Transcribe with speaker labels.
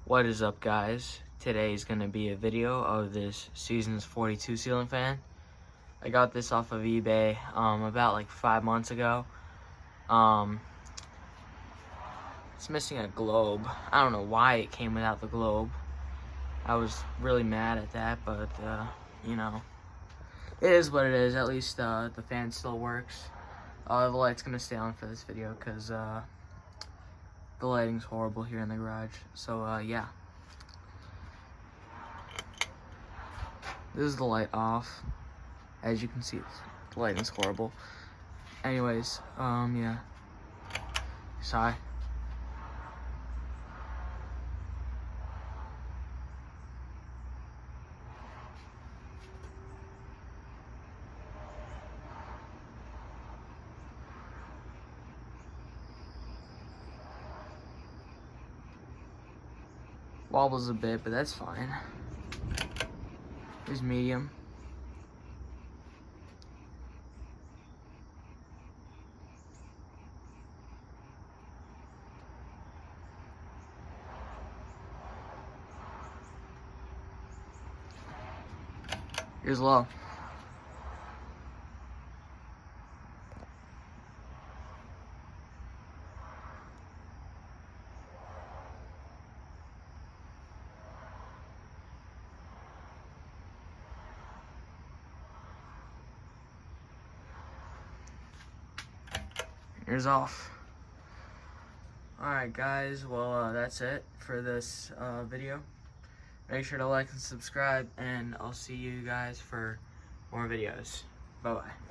Speaker 1: What is up, guys? Today is going to be a video of this Seasons 42 ceiling fan. I got this off of eBay about like 5 months ago. It's missing a globe. I don't know why it came without the globe. I was really mad at that, but you know, it is what it is. At least the fan still works. The light's going to stay on for this video because the lighting's horrible here in the garage. So yeah. This is the light off. As you can see, the lighting's horrible. Anyways, yeah. Sorry. Wobbles a bit, but that's fine. Here's medium. Here's low. Here's off. Alright guys, well that's it for this video. Make sure to like and subscribe, and I'll see you guys for more videos. Bye bye.